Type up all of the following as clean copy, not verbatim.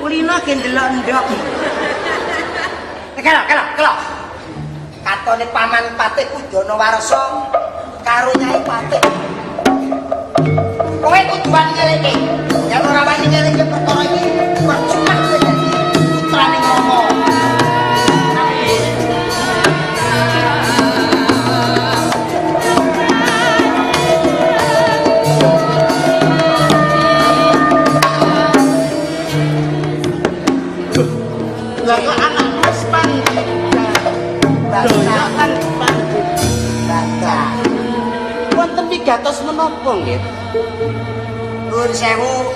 Kulino ge ndelok ndok. Kelok. Katone paman Patih Kudana Warsa karo Nyai Patih. Kowe kudu wani ngeleke. Yen ora wani ngeleke perkara iki percuma kowe dadi putrane Rama. Lah anak Mas Pandi. Doyan Pandi. Baca. Wonten wigatos menapa nggih? Nuwun sewu.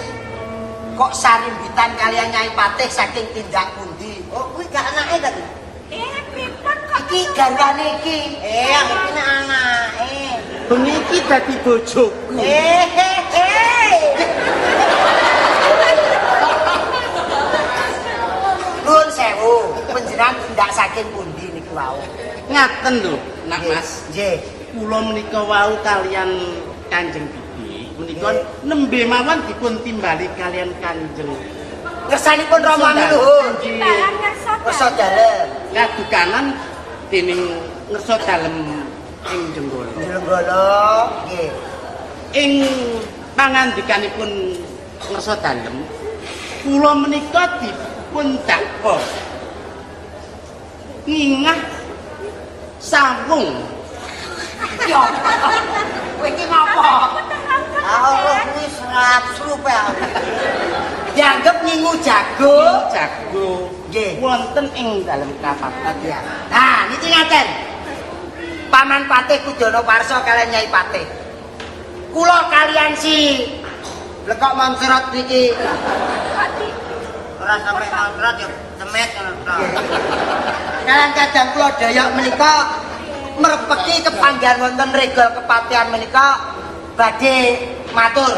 Kok sarimbitan kalian Nyai Patih saking tindak pundi? Oh, kuwi gak anake ta? Pripun kok Iki garwane iki. Iki nek anake. Bengi iki dadi bojoku. Nuwun sewu, panjenengan tindak saking pundi niku wau? Ngaten lho, Nak Mas. Nggih. Kula menika wau kalian Kanjeng Bibi menika nembe mawon dipun timbali kalian Kanjeng. Ngersanipun Rama Luhur. timbalan Ngersa dalem. Ngadukanan dening ngersa dalem ing Jenggala. Jenggala, nggih. Ing pangandikanipun ngersa dalem kula menika dipun dakwa ngingah sawung. Yo. Kowe iki ngopo? Ah, kuwi srup ya. Dianggep nyingu jago. Jago Nggih. wonten ing dalem kapatan. Nah, niki ngaten. Paman Patih Kudana Warsa kalian Nyai Patih. Kula kalian si lekok mangserat niki. Ora sampe mangserat ya cemet ngono. Kalian kadang kula Dayak menika merepeki kepanggihan wonten regal kepatihan menika badhe matur.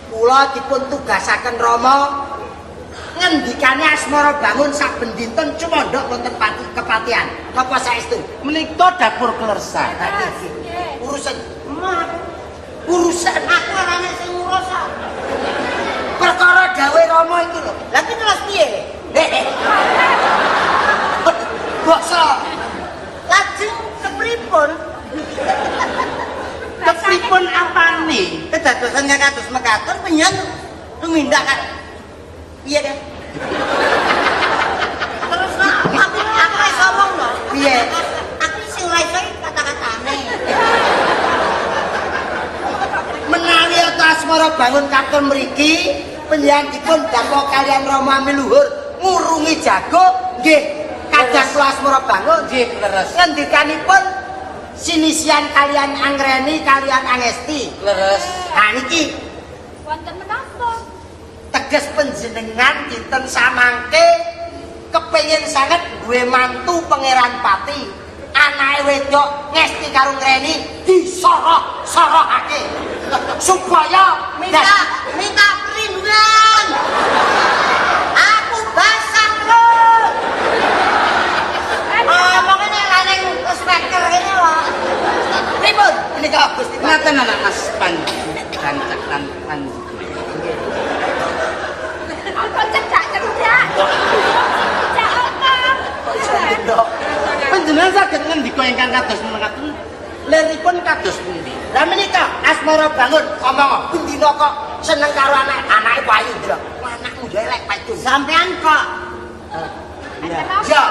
Kula dipun tugasaken Rama ngendikane asmara bangun saben dinten cumandhok wonten kepatihan. Napa saestu? Menika dapur kleresan. Urusan aku orangnya sing ngurus. Perkara gawe Rama iki lho. Lah ki terus piye? Bokso. Lajeng kepripun? Kepripun apane? Kedadosan kados mekaten penyen tumindak kan. Piye deh? Terus aku wis ngomong lho. Piye? Aku sing ora iso kata-katane. Menawi asmara bangun katon mriki panjenenganipun damel kalian Rama Luhur ngurungi jago nggih kadang kula asmara bangun Nggih, leres. ngendikanipun sinisian kalian Anggreni kalian Angesti. Leres. Nah niki wonten menapa? teges panjenengan dinten samangke kepengin sanget duwe mantu Pangeran Pati. Anake wedok Ngesti karo Ngreni disoroh-sorohake supaya minta perlindungan. Aku basah lho. Ngomongnya laneng speaker ini lho. Pripun? Menika Gusti Pak. Ngaten anak Mas Panji kancak lan Panji. Apa cedak-cedak? Cedak apa? Panjenengan saged ngendika ingkang kados mekaten liripun kados pundi? Lah menika asmara bangun omong bendina kok seneng karo anake payu ndra. Anakmu yo elek pacun. Sampean kok. Iya. Ya.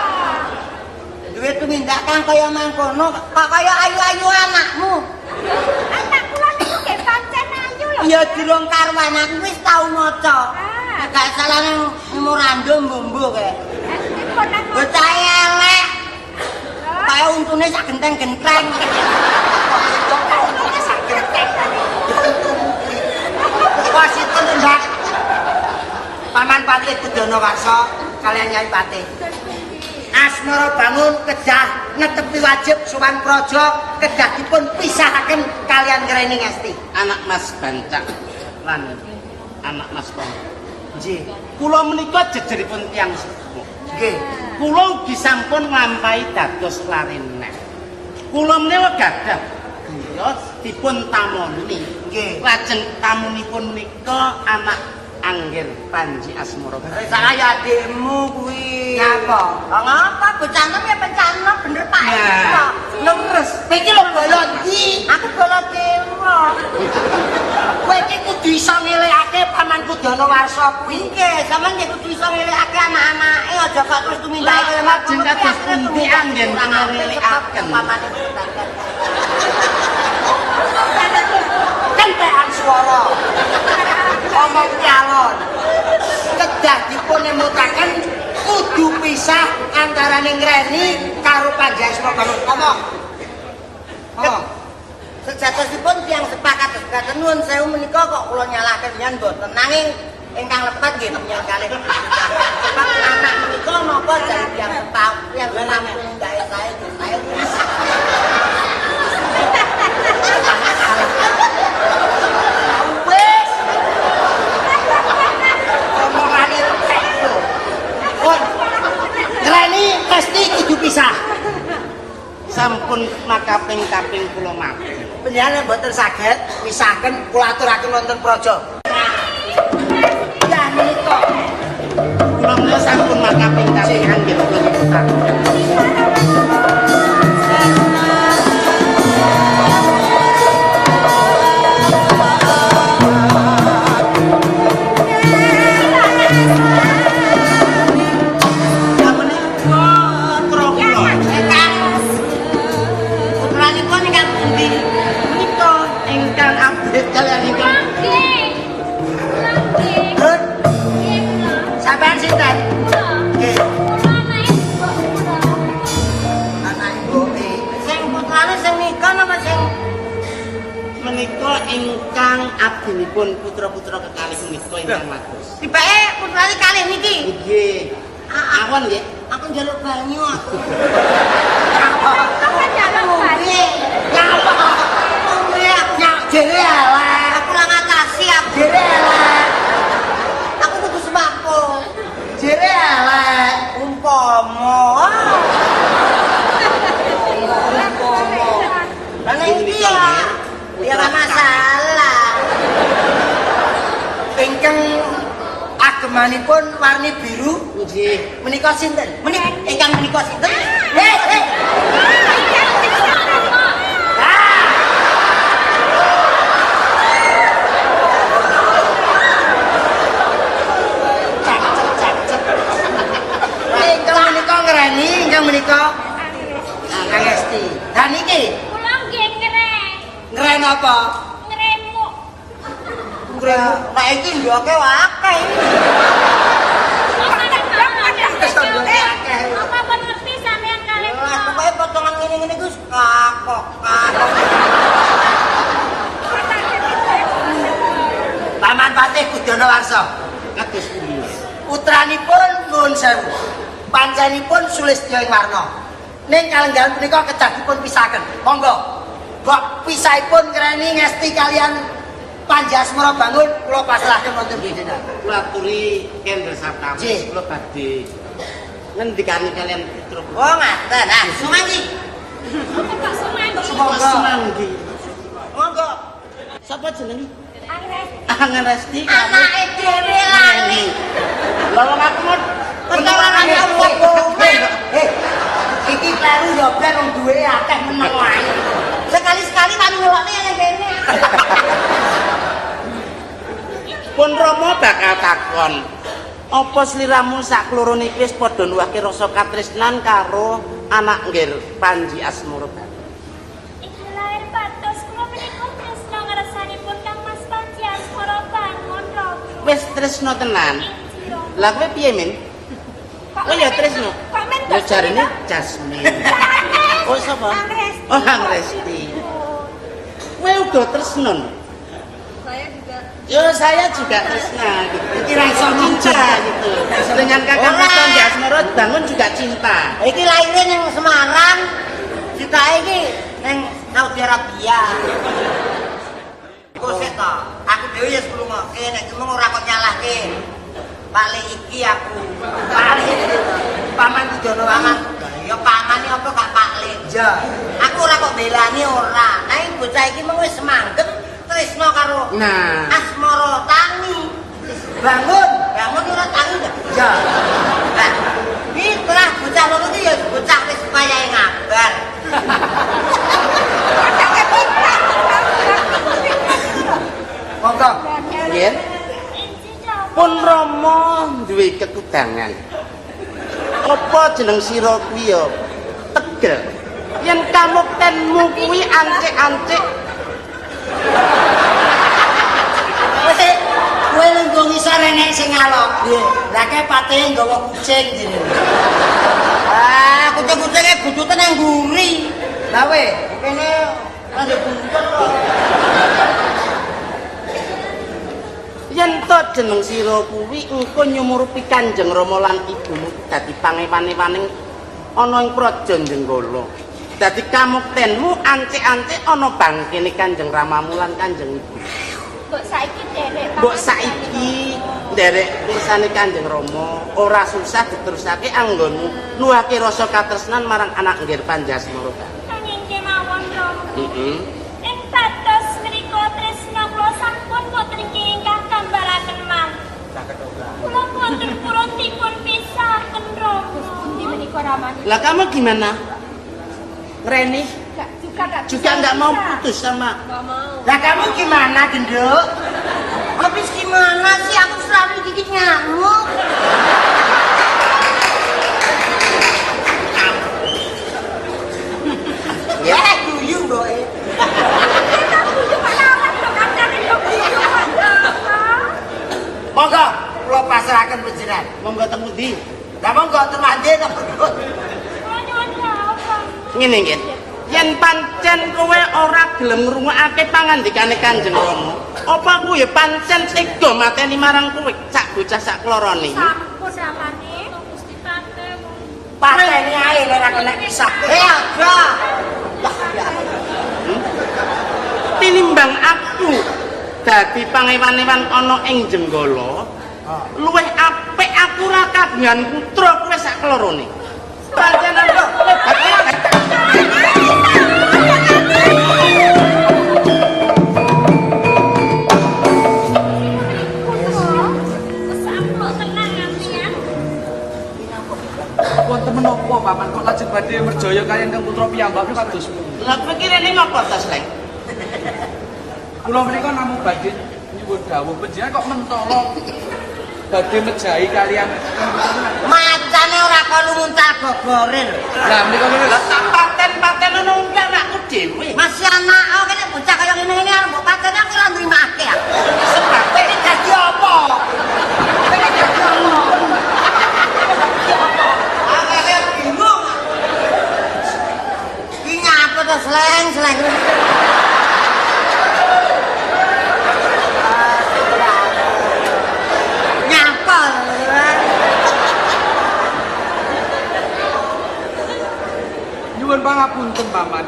Duwe tumindak kang kaya mangkono kok kaya ayu-ayu anakmu. Anak kula niku nggih pancen ayu lho. Ya durung karuan aku wis tau maca. Gak salah nang memorandum mbombo kae. Pripun aku? Bocah elek. Kaya untune sak genteng-genteng. Untune sak genteng. Wasipun ndak. Paman Patih Kudana Warsa kalian Nyai Patih. Asmara bangun kedah netepi wajib sowan praja kedah dipun pisahaken kalian Ngreni Ngesti. Anak Mas Bancak lan anak Mas Pong. Nggih. Kula menika jejeripun tiyang sepuh. Nggih. Kula ugi sampun nglampahi dados klarinet. Kula menika gadah griya dipun tamoni. Nggih. Lajeng tamunipun menika anak Angger Panji Asmara. Salah ya adikmu kuwi. Ngapa? Ngapa bocah enom ya pencanom bener Pak. Nah. Leres. Iki lho golon iki. Aku golek dewa. Kowe iki kudu iso ngelekake pamanku Danawarsa kuwi. Nggih, sampeyan nggih kudu iso ngelekake anak-anake aja kok terus tumindahe kaya Lajeng kados pundi anggen ngelekaken. pamane. Kentekan swara. Omong calon. Kedah dipun emutaken kudu pisah antarané Ngreni karo Panji Asmara. Omong. Omong. Sejatosipun tiyang sepakat sedaten nuwun sewu menika kok kula nyalahaken yen mboten nanging ingkang lepat nggih menyang kalih. Sebab anak menika napa jan tiyang sepakat yang mampu gawe saya Wis. Omongane tek lho. Pun. Ngreni mesti kudu pisah. Sampun makaping-kaping kula matur. Panjenengan mboten saged misahaken kula aturaken wonten praja. Ya menika. Kula menika sampun makaping-kaping anggen kula nyebutaken. Kalian ingkang Dun. Sampeyan sinten? Nggih. Anak ibuke. sing putrane sing nikah napa sing menika ingkang abdinipun putra-putra kekalih menika ingkang matus. tibake putrane kalih niki. Nggih. Awan nggih. Aku njaluk banyu aku. Apa njaluk banyu? Ngapa? Nyak jere elek. Aku ora ngatasi aku. Jere elek. Aku kudu sembako. Jere elek. Umpama. Lah iki ya. Ya ora masalah. Ingkang agemanipun warni biru Nggih. menika sinten? Menika ingkang menika sinten? Hei. Ingkang menika Ngreni, ingkang menika Angesti. Dan iki Kula nggih ngrem, Ngren apa? ngremuk. Ngremu. Nah iki ndoke akeh. Apa pun ngerti sampean kalih Lah kula. pokoke potongan ngene-ngene iku kakok. Paman Patih Danawarsa. Kados pundi? Putranipun nuwun sewu. Panjenipun Sulistya ing warna. Ning kalenggahan punika kedah dipun pisahaken. Monggo. Kok pisahipun Ngreni Ngesti kalian Panji Asmara bangun kula pasrahaken wonten bidina. Kula aturi Kendra Saptami. Nggih. Kula badhe ngendikani kalian putra. Oh ngaten. Nah, sumanggi. Kok semanggi. Semoga. Semanggi. Monggo. Sapa jenenge? Angres. Angan Resti. Anake dhewe lali. Lalu aku mau Penawangane opo? Iki kleru yo ben wong duwe akeh meneng wae. Sekali-sekali tak ngelokne yang kene. pun Rama bakal takon. Apa sliramu sak klorone iki wis padha nuwahke rasa katresnan karo anak ngger Panji Asmara? Iki lair patos kula menika tresna ngrasanipun Kang Mas Panji Asmara bangun Robi. Wis tresno tenan. Ing jero. Lah kowe piye, Min? Oh ya tresno. Kok men Ya jarine Jasmine. Oh sapa? Angresti. Oh Angresti. Kowe uga tresno. Saya juga. Yo saya juga tresna gitu. Kira iso Cinta gitu. Dengan Kakang Mas Panji Asmara bangun juga cinta. Iki lahirnya ning Semarang. Citae iki ning Saudi Arabia. Kok sik to? Aku dhewe ya ngrungokke nek cuma ora kok nyalahke. Pale iki aku. Pale. Paman Danawarsa. Ya paman iki apa gak pakle. Ja. Aku ora kok belani ora. Nanging bocah iki mung wis semangget tresno karo Nah, Asmara Tani. Bangun. Bangun ora tangi dah. Ya. Nah, iki telah bocah loro iki ya bocah wis payahe ngabar. Monggo. Yen pun Rama duwe kekudangan. Apa jeneng sira kuwi ya tegel. Yen kamuktenmu kuwi ancik-ancik. Kowe lungguh ngisor enek sing ngalok. Lah kae patihe nggawa kucing jenenge. Ah, kucing-kucinge butute nang mburi. Lah we, Kene ada buntut kok. Yen to jeneng sira kuwi engko nyumurupi Kanjeng Rama lan ibumu dadi pangewan-ewaning ana ing praja Jenggala. Dadi kamuktenmu ancik-ancik ana bangkene Kanjeng Ramamu lan Kanjeng Ibu. Mbok saiki derek. Mbok saiki nderek pirsane Kanjeng Rama ora susah diterusake anggonmu nuwake rasa katresnan marang anak nggir Panjasmara. Nanging kemawon Rama. Heeh. Ing pados mriku tresna kula sampun boten ingkang gambaraken man. Kula wonten purutipun pisahaken Rama. Pundi menika ramane? Lah kamu gimana? Reni juga enggak mau putus sama. lah kamu gimana, Genduk? Habis gimana sih aku selalu gigit nyamuk. Ya, Guyu mboke. Monggo, kula pasrahaken panjenengan. monggo teng pundi? Lah monggo temande ta perkut. Kula nyuwun jawab. Ngene nggih. Yen pancen kowe ora gelem ngrungokake pangandikane Kanjeng Rama, apa kuwi ya pancen tega mateni marang kowe cak bocah sak klorone. Sampun ramane Gusti Paten. Pateni ae nek ora kena pisah. Aga. Tinimbang aku dadi pangewan-ewan ana ing Jenggala, luwih apik aku ra kagungan putra kowe sak klorone. Pancen Wonten menapa paman kok lajeng badhe merjaya kaliyan Kang Putra piyambak kados Lah pikirane ngopo to, Sleng? kula menika namung badhe nyuwun dawuh panjenengan kok mentolo badhe mejahi kaliyan Kang Putra. Macane ora kono muntal gogore lho. Lah menika Lah tak paten-paten ono enggak anakku dhewe. Masih anak oh kene bocah kaya ngene-ngene arep mbok paten aku ora nrimake aku. Sebab Ini dadi apa? Ini dadi apa? Aku bingung. Iki ngapa to sleng-sleng. Nyapa. nyuwun pangapunten paman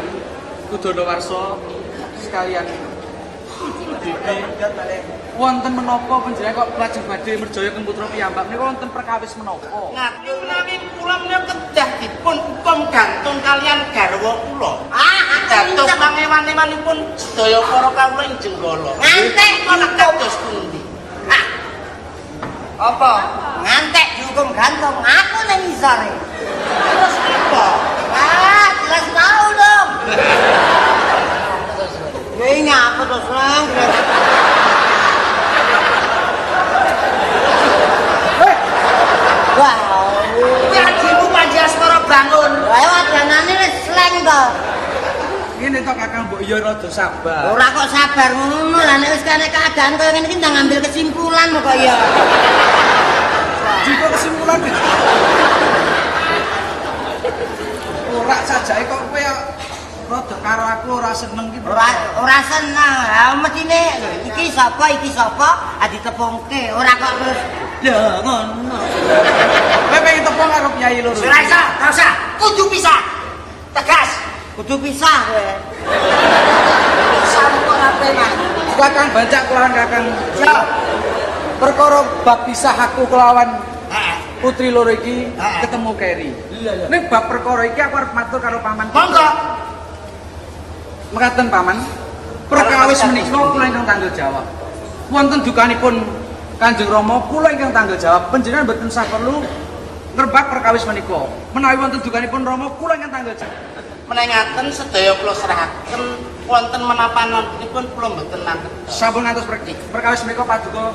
Udana Warsa sekalian Bibi wonten menapa panjenengan kok lajeng badhe merjaya Kang Putra piyambak menika wonten perkawis menapa? ngaku menawi kula menika kedah dipun hukum gantung kalian garwa kula. Dados pangewan-ewanipun sedaya para kawula ing Jenggala. Ngantek kala kados pundi? Apa? Ngantek dihukum gantung aku nang isore. Terus apa? Jelas tahu dong. Ya ini apa tuh sleng? Wah, Ya dimu Panjasmara bangun. lewat danane wis sleng to. Ngene to Kakang mbok ya rada sabar. Ora kok sabar ngono lah nek wis kene keadaan kaya ngene iki ndang ngambil kesimpulan kok ya. Jika kesimpulan ora sajake kok kowe rada karo aku ora seneng iki. Ora seneng. Ha mestine iki sapa ditepungke. Ora kok terus lho ngono. Kowe pengen tepung karo Kyai loro. Ora usah. Kudu pisah. Tegas. Kudu pisah kowe. Sampun apenan. Kakang bancak kelawan Kakang. Ya. Perkara bab pisah aku kelawan Heeh. putri loro iki Heeh. ketemu Keri. Iya. Ning bab perkara iki aku arep matur karo paman. Monggo. Mekaten paman. Perkawis menika kula ingkang tanggung jawab. Wonten dukanipun Kanjeng Rama kula ingkang tanggung jawab panjenengan mboten sah perlu ngerbak perkawis menika. Menawi wonten dukanipun Rama kula ingkang tanggung jawab. Menengaken sedaya kula serahaken wonten menapanipun kula mboten nanti. Sampun ngantos perkawis menika paduka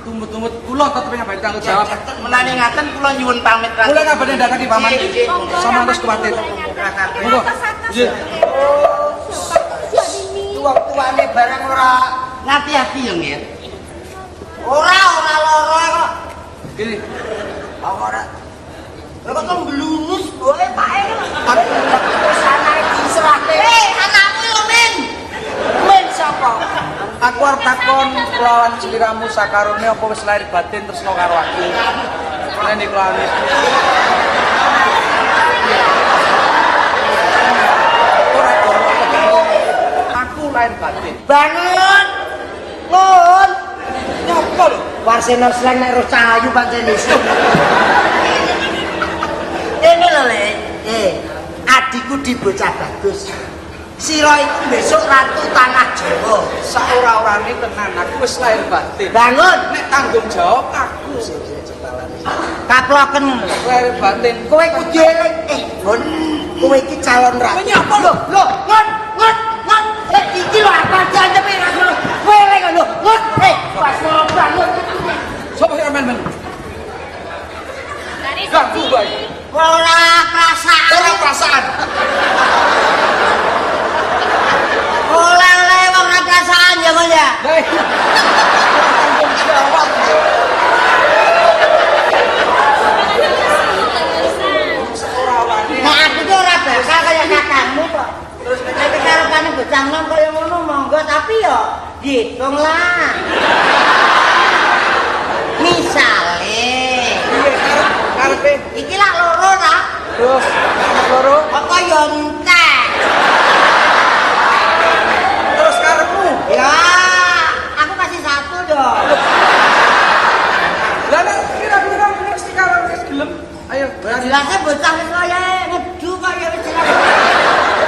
tumut-tumut kula tetep ngabari tanggung jawab. Menawi ngaten kula nyuwun pamit ratu. Kula ngabari datang paman. Sama ngantos kuwatir. Monggo. Nggih. Tuwa-tuwane barang ora Ngati-ati ya nggih. ora loro kok. Gini. Ora. Lha kok mblungus bae pake. Terus anake diserahke. Anakmu yo men. Men sapa? Aku arep takon kelawan sliramu sakarone apa wis lahir batin tresno karo aku. Nek kelawan ora aku lahir batin. Bangun. Ngun. Nyopol. Warsena slang nek roh cahayu pancen iso. Ini lho Le. Adikku di bocah bagus. Sira iku besok ratu tanah Jawa. Saora-orane tenan aku wis lahir batin. Bangun. Nek tanggung jawab aku. Kaploken. Lahir batin. Kowe kudu eling. Gon. Kowe iki calon ratu. Nyapa lho? Ngun. Iki lho apa jantepe ngono. Kowe eling lho. Ngun. Pas bangun. Sopo sing men? Dari Ganggu bae. Ora perasaan. Ora perasaan. Oleh wong ora perasaan ya, Mas ya. Hei. Tanggung jawab. Nah, aku tuh ora bakal kaya kakakmu kok. Terus nek karepane bocah nom kaya ngono monggo, tapi yo diitung lah. Misale, Karepe iki lak loro ta? terus loro Apa yo entek? terus karepmu. Ya, aku kasih satu dong. Lah nek kira-kira mesti karo wis gelem. Ayo, berani. Jelasnya bocah wis kaya ngedu kaya wis jelas.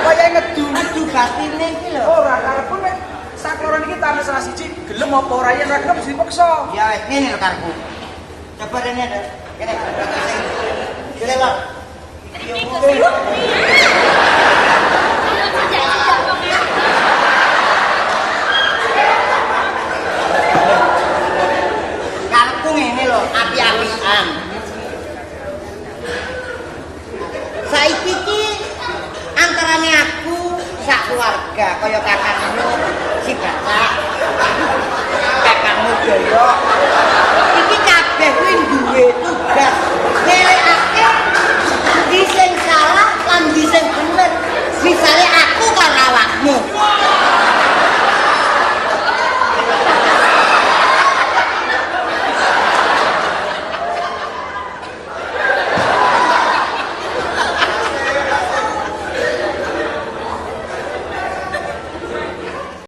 Kaya ngedu. Ngedu batine iki lho. Ora karepku nek sakloron iki tanah salah siji gelem apa ora yen ora gelem mesti dipaksa. Ya, ini lho karepku. Coba ini ada. Ini. Ini lho. Karepku ngene lho, api-apian. Saiki iki antarane aku sak keluarga kaya kakakmu si Bapak, kakakmu Joyo. Iki kabeh kuwi duwe tugas